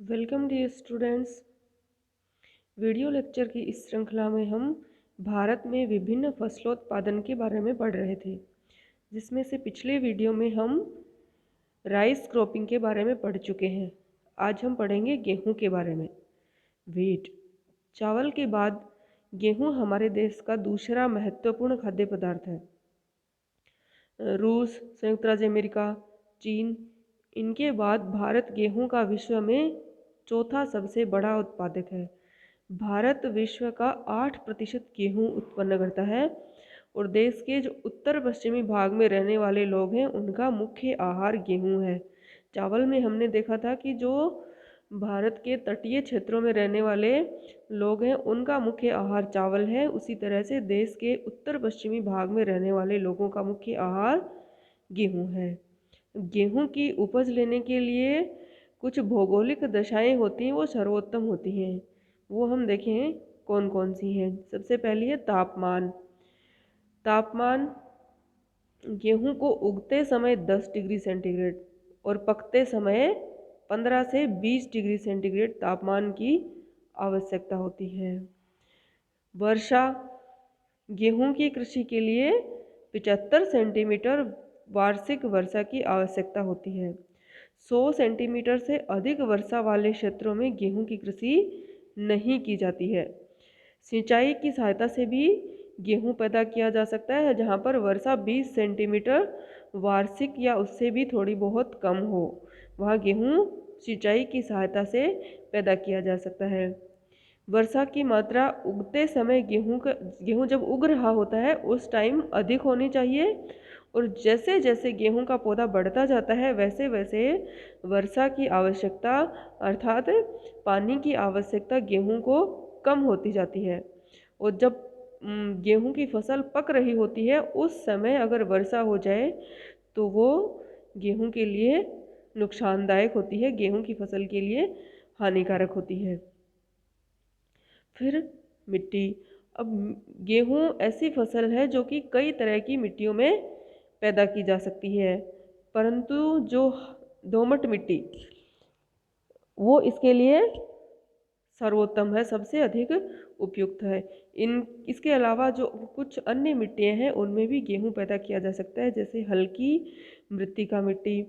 Welcome dear students. Video lecture की इस श्रृंखला में हम भारत में विभिन्न फसलोत्पादन के बारे में पढ़ रहे थे, जिसमें से पिछले वीडियो में हम राइस क्रॉपिंग के बारे में पढ़ चुके हैं। आज हम पढ़ेंगे गेहूं के बारे में। व्हीट, चावल के बाद गेहूं हमारे देश का दूसरा महत्वपूर्ण खाद्य पदार्थ है। रूस, संयुक्त राज्य अमेरिका, चीन, इनके बाद भारत गेहूं का विश्व में चौथा सबसे बड़ा उत्पादक है। भारत विश्व का 8% गेहूं उत्पन्न करता है और देश के जो उत्तर पश्चिमी भाग में रहने वाले लोग हैं उनका मुख्य आहार गेहूं है। चावल में हमने देखा था कि जो भारत के तटीय क्षेत्रों में रहने वाले लोग हैं उनका मुख्य आहार चावल है। उसी तरह से देश के उत्तर पश्चिमी भाग में रहने वाले लोगों का मुख्य आहार गेहूं है। गेहूं की उपज लेने के लिए कुछ भौगोलिक दशाएं होती हैं, वो सर्वोत्तम होती हैं। वो हम देखें कौन कौन सी हैं। सबसे पहली है तापमान। तापमान गेहूं को उगते समय 10 डिग्री सेंटीग्रेड और पकते समय 15 से 20 डिग्री सेंटीग्रेड तापमान की आवश्यकता होती है। वर्षा, गेहूं की कृषि के लिए 75 सेंटीमीटर वार्षिक वर्षा की आवश्यकता होती है। 100 सेंटीमीटर से अधिक वर्षा वाले क्षेत्रों में गेहूं की कृषि नहीं की जाती है। सिंचाई की सहायता से भी गेहूं पैदा किया जा सकता है, जहां पर वर्षा 20 सेंटीमीटर वार्षिक या उससे भी थोड़ी बहुत कम हो, वहां गेहूं सिंचाई की सहायता से पैदा किया जा सकता है। वर्षा की मात्रा उगते समय गेहूं जब उग रहा होता है उस टाइम अधिक होनी चाहिए, और जैसे जैसे गेहूं का पौधा बढ़ता जाता है वैसे वैसे वर्षा की आवश्यकता अर्थात पानी की आवश्यकता गेहूं को कम होती जाती है। और जब गेहूं की फसल पक रही होती है उस समय अगर वर्षा हो जाए तो वो गेहूं के लिए नुकसानदायक होती है, गेहूं की फसल के लिए हानिकारक होती है। फिर मिट्टी। अब गेहूं ऐसी फसल है जो कि कई तरह की मिट्टियों में पैदा की जा सकती है, परंतु जो दोमट मिट्टी वो इसके लिए सर्वोत्तम है, सबसे अधिक उपयुक्त है। इसके अलावा जो कुछ अन्य मिट्टियाँ हैं उनमें भी गेहूं पैदा किया जा सकता है, जैसे हल्की मृत्तिका मिट्टी,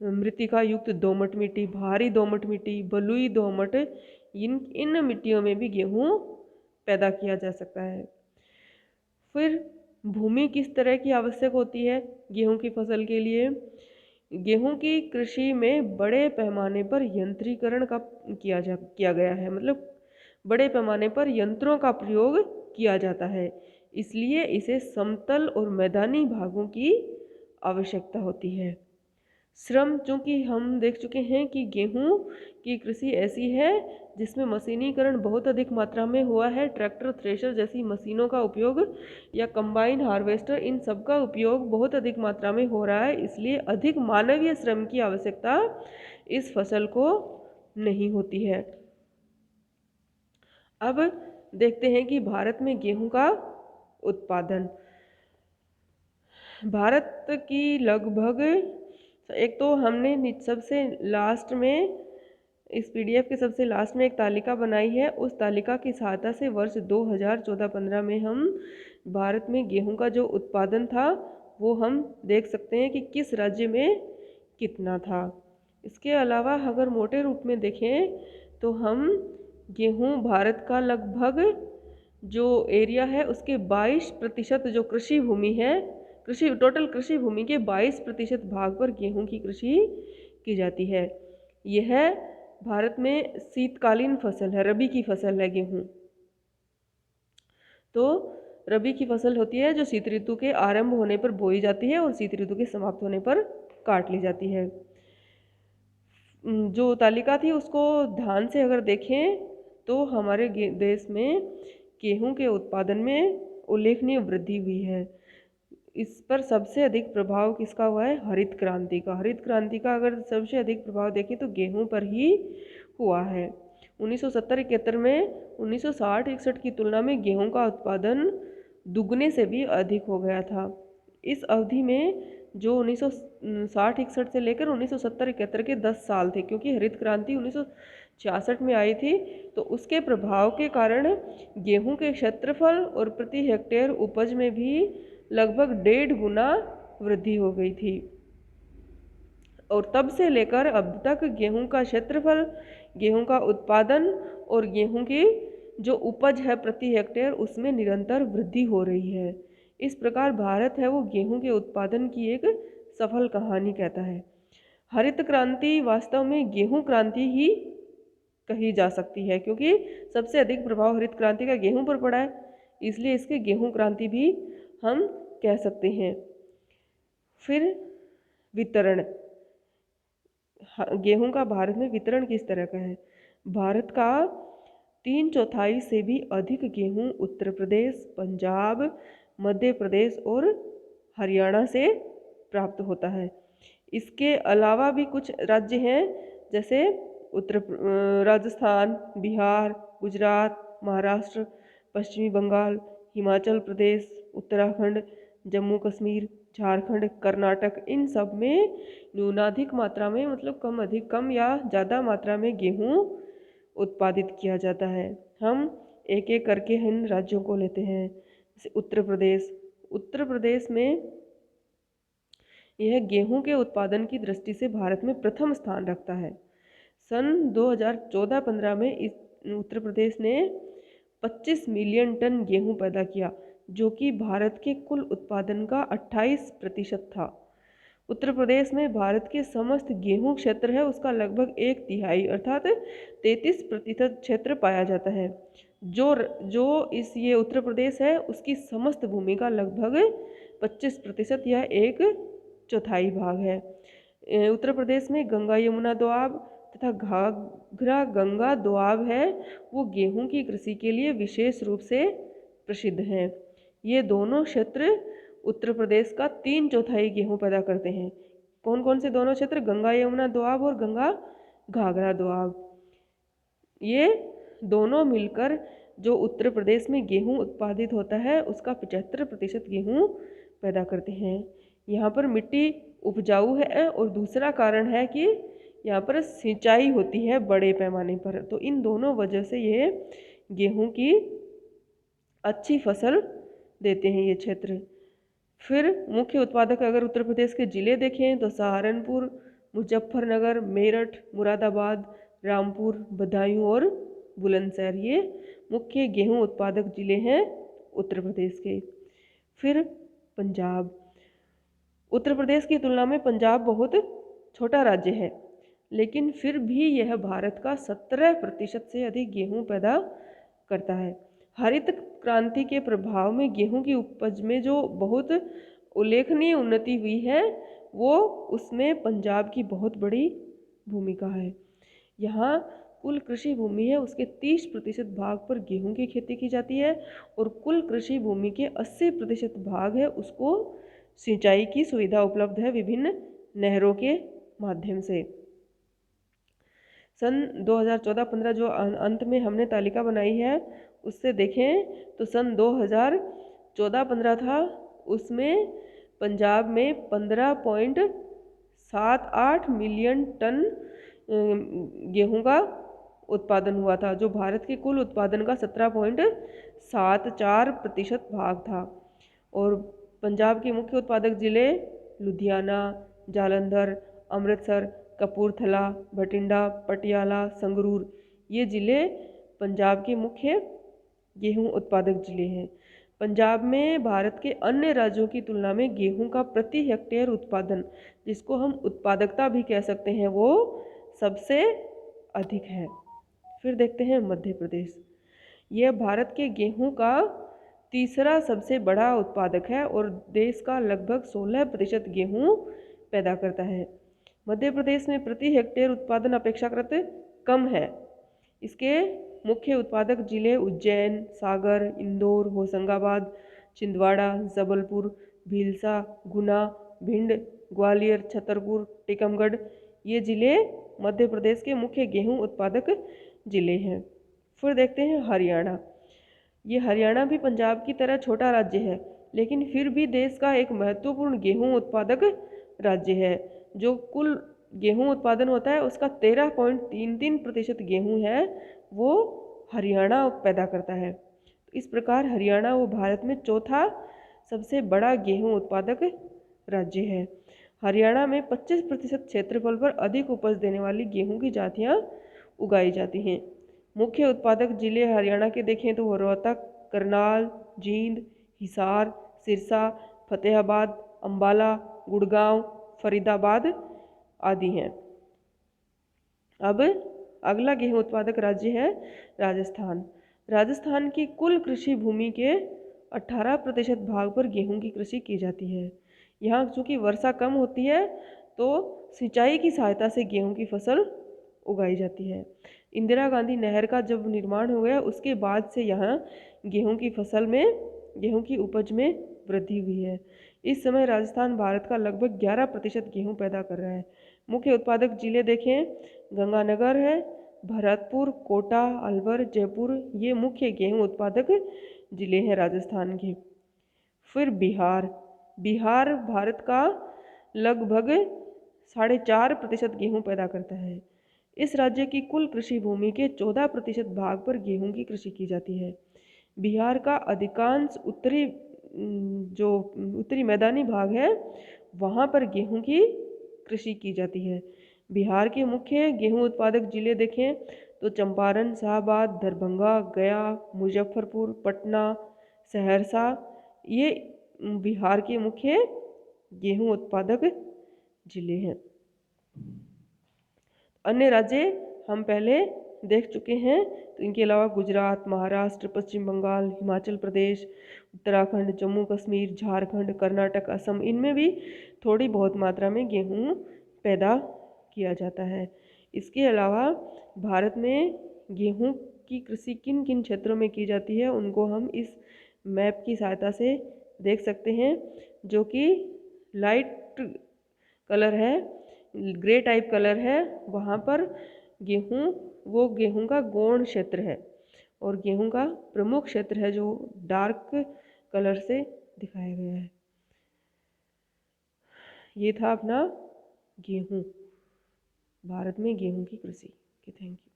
मृत्तिका युक्त दोमट मिट्टी, भारी दोमट मिट्टी, बलुई दोमट, इन मिट्टियों में भी गेहूं पैदा किया जा सकता है। फिर भूमि किस तरह की आवश्यक होती है गेहूं की फसल के लिए। गेहूं की कृषि में बड़े पैमाने पर यंत्रीकरण का किया गया है, मतलब बड़े पैमाने पर यंत्रों का प्रयोग किया जाता है, इसलिए इसे समतल और मैदानी भागों की आवश्यकता होती है। श्रम, चूँकि हम देख चुके हैं कि गेहूं की कृषि ऐसी है जिसमें मशीनीकरण बहुत अधिक मात्रा में हुआ है। ट्रैक्टर, थ्रेशर जैसी मशीनों का उपयोग या कंबाइन हार्वेस्टर, इन सब का उपयोग बहुत अधिक मात्रा में हो रहा है, इसलिए अधिक मानवीय श्रम की आवश्यकता इस फसल को नहीं होती है। अब देखते हैं कि भारत में गेहूं का उत्पादन। भारत की लगभग, एक तो हमने सबसे लास्ट में इस पीडीएफ के सबसे लास्ट में एक तालिका बनाई है, उस तालिका की सहायता से वर्ष 2014-15 में हम भारत में गेहूं का जो उत्पादन था वो हम देख सकते हैं कि किस राज्य में कितना था। इसके अलावा अगर मोटे रूप में देखें तो हम गेहूं भारत का लगभग जो एरिया है उसके 22% जो कृषि भूमि है, टोटल कृषि भूमि के 22% भाग पर गेहूं की कृषि की जाती है। यह भारत में शीतकालीन फसल है, रबी की फसल है गेहूं। तो रबी की फसल होती है जो शीत ऋतु के आरंभ होने पर बोई जाती है और शीत ऋतु के समाप्त होने पर काट ली जाती है। जो तालिका थी उसको ध्यान से अगर देखें तो हमारे देश में गेहूं के उत्पादन में उल्लेखनीय वृद्धि हुई है। इस पर सबसे अधिक प्रभाव किसका हुआ है? हरित क्रांति का। हरित क्रांति का अगर सबसे अधिक प्रभाव देखें तो गेहूं पर ही हुआ है। 1970-71 में 1960-61 की तुलना में गेहूं का उत्पादन दुगने से भी अधिक हो गया था। इस अवधि में जो 1960-61 से लेकर 1970-71 के 10 साल थे, क्योंकि हरित क्रांति 1966 में आई थी। तो उसके प्रभाव के कारण गेहूं के क्षेत्रफल और प्रति हेक्टेयर उपज में भी लगभग 1.5 गुना वृद्धि हो गई थी। और तब से लेकर अब तक गेहूं का क्षेत्रफल, गेहूं का उत्पादन और गेहूं की जो उपज है प्रति हेक्टेयर, उसमें निरंतर वृद्धि हो रही है। इस प्रकार भारत है वो गेहूं के उत्पादन की एक सफल कहानी कहता है। हरित क्रांति वास्तव में गेहूं क्रांति ही कही जा सकती है, क्योंकि सबसे अधिक प्रभाव हरित क्रांति का गेहूं पर पड़ा है, इसलिए इसके गेहूं क्रांति भी हम कह सकते हैं। फिर वितरण, गेहूं का भारत में वितरण किस तरह का है? भारत का 3/4 से भी अधिक गेहूं उत्तर प्रदेश, पंजाब, मध्य प्रदेश और हरियाणा से प्राप्त होता है। इसके अलावा भी कुछ राज्य हैं, जैसे राजस्थान, बिहार, गुजरात, महाराष्ट्र, पश्चिमी बंगाल, हिमाचल प्रदेश, उत्तराखंड, जम्मू कश्मीर, झारखंड, कर्नाटक, इन सब में न्यूनाधिक मात्रा में, मतलब कम अधिक, कम या ज़्यादा मात्रा में गेहूँ उत्पादित किया जाता है। हम एक एक करके इन राज्यों को लेते हैं। जैसे उत्तर प्रदेश, उत्तर प्रदेश में यह गेहूं के उत्पादन की दृष्टि से भारत में प्रथम स्थान रखता है। सन 2014-15 में इस उत्तर प्रदेश ने 25 मिलियन टन गेहूं पैदा किया, जो कि भारत के कुल उत्पादन का 28% था। उत्तर प्रदेश में भारत के समस्त गेहूं क्षेत्र है उसका लगभग 1/3 अर्थात 33% क्षेत्र पाया जाता है। जो ये उत्तर प्रदेश है उसकी समस्त भूमि का लगभग 25% या 1/4 भाग है। उत्तर प्रदेश में गंगा यमुना दोआब तथा घाघरा गंगा दोआब है वो गेहूं की कृषि के लिए विशेष रूप से प्रसिद्ध हैं। ये दोनों क्षेत्र उत्तर प्रदेश का 3/4 गेहूं पैदा करते हैं। कौन कौन से दोनों क्षेत्र? गंगा यमुना दोआब और गंगा घाघरा दोआब। ये दोनों मिलकर जो उत्तर प्रदेश में गेहूं उत्पादित होता है उसका 75% गेहूं पैदा करते हैं। यहाँ पर मिट्टी उपजाऊ है और दूसरा कारण है कि यहाँ पर सिंचाई होती है बड़े पैमाने पर। तो इन दोनों वजह से ये गेहूं की अच्छी फसल देते हैं ये क्षेत्र। फिर मुख्य उत्पादक अगर उत्तर प्रदेश के ज़िले देखें तो सहारनपुर, मुजफ्फरनगर, मेरठ, मुरादाबाद, रामपुर, बदायूं और बुलंदशहर, ये मुख्य गेहूं उत्पादक ज़िले हैं उत्तर प्रदेश के। फिर पंजाब, उत्तर प्रदेश की तुलना में पंजाब बहुत छोटा राज्य है, लेकिन फिर भी यह भारत का 17% से अधिक गेहूं पैदा करता है। हरित क्रांति के प्रभाव में गेहूं की उपज में जो बहुत उल्लेखनीय उन्नति हुई है वो उसमें पंजाब की बहुत बड़ी भूमिका है। यहाँ कुल कृषि भूमि है उसके 30% भाग पर गेहूं की खेती की जाती है और कुल कृषि भूमि के 80% भाग है उसको सिंचाई की सुविधा उपलब्ध है विभिन्न नहरों के माध्यम से। सन 2014-15 जो अंत में हमने तालिका बनाई है उससे देखें तो सन 2014-15 था, उसमें पंजाब में 15.78 मिलियन टन गेहूं का उत्पादन हुआ था, जो भारत के कुल उत्पादन का 17.74% भाग था। और पंजाब के मुख्य उत्पादक जिले लुधियाना, जालंधर, अमृतसर, कपूरथला, बठिंडा, पटियाला, संगरूर, ये ज़िले पंजाब के मुख्य गेहूं उत्पादक ज़िले हैं। पंजाब में भारत के अन्य राज्यों की तुलना में गेहूं का प्रति हेक्टेयर उत्पादन, जिसको हम उत्पादकता भी कह सकते हैं, वो सबसे अधिक है। फिर देखते हैं मध्य प्रदेश, यह भारत के गेहूं का तीसरा सबसे बड़ा उत्पादक है और देश का लगभग 16% गेहूं पैदा करता है। मध्य प्रदेश में प्रति हेक्टेयर उत्पादन अपेक्षाकृत कम है। इसके मुख्य उत्पादक जिले उज्जैन, सागर, इंदौर, होशंगाबाद, छिंदवाड़ा, जबलपुर, भीलसा, गुना, भिंड, ग्वालियर, छतरपुर, टीकमगढ़, ये ज़िले मध्य प्रदेश के मुख्य गेहूं उत्पादक ज़िले हैं। फिर देखते हैं हरियाणा, ये हरियाणा भी पंजाब की तरह छोटा राज्य है, लेकिन फिर भी देश का एक महत्वपूर्ण गेहूं उत्पादक राज्य है। जो कुल गेहूं उत्पादन होता है उसका 13.33% गेहूं है वो हरियाणा पैदा करता है। इस प्रकार हरियाणा वो भारत में चौथा सबसे बड़ा गेहूं उत्पादक राज्य है। हरियाणा में 25% क्षेत्रफल पर अधिक उपज देने वाली गेहूं की जातियां उगाई जाती हैं। मुख्य उत्पादक जिले हरियाणा के देखें तो रोहतक, करनाल, जींद, हिसार, सिरसा, फतेहाबाद, अंबाला, गुड़गांव, फरीदाबाद आदि हैं। अब अगला गेहूं उत्पादक राज्य है राजस्थान। राजस्थान की कुल कृषि भूमि के 18% भाग पर गेहूं की कृषि की जाती है। यहाँ चूँकि वर्षा कम होती है तो सिंचाई की सहायता से गेहूं की फसल उगाई जाती है। इंदिरा गांधी नहर का जब निर्माण हो गया उसके बाद से यहाँ गेहूं की फसल में गेहूं की उपज में वृद्धि हुई है। इस समय राजस्थान भारत का लगभग 11% गेहूं पैदा कर रहा है। मुख्य उत्पादक जिले देखें गंगानगर है, भरतपुर, कोटा, अलवर, जयपुर, ये मुख्य गेहूं उत्पादक जिले हैं राजस्थान के। फिर बिहार भारत का लगभग 4.5% गेहूं पैदा करता है। इस राज्य की कुल कृषि भूमि के 14% भाग पर गेहूं की कृषि की जाती है। बिहार का अधिकांश उत्तरी मैदानी भाग है वहाँ पर गेहूं की कृषि की जाती है। बिहार के मुख्य गेहूं उत्पादक जिले देखें तो चंपारण, शाहबाद, दरभंगा, गया, मुजफ्फरपुर, पटना, सहरसा, ये बिहार के मुख्य गेहूं उत्पादक जिले हैं। अन्य राज्य हम पहले देख चुके हैं, तो इनके अलावा गुजरात, महाराष्ट्र, पश्चिम बंगाल, हिमाचल प्रदेश, उत्तराखंड, जम्मू कश्मीर, झारखंड, कर्नाटक, असम, इनमें भी थोड़ी बहुत मात्रा में गेहूं पैदा किया जाता है। इसके अलावा भारत में गेहूं की कृषि किन किन क्षेत्रों में की जाती है उनको हम इस मैप की सहायता से देख सकते हैं, जो कि लाइट कलर है, ग्रे टाइप कलर है। वहाँ पर गेहूं का गौण क्षेत्र है और गेहूं का प्रमुख क्षेत्र है जो डार्क कलर से दिखाया गया है। ये था अपना गेहूं, भारत में गेहूं की कृषि। Thank you.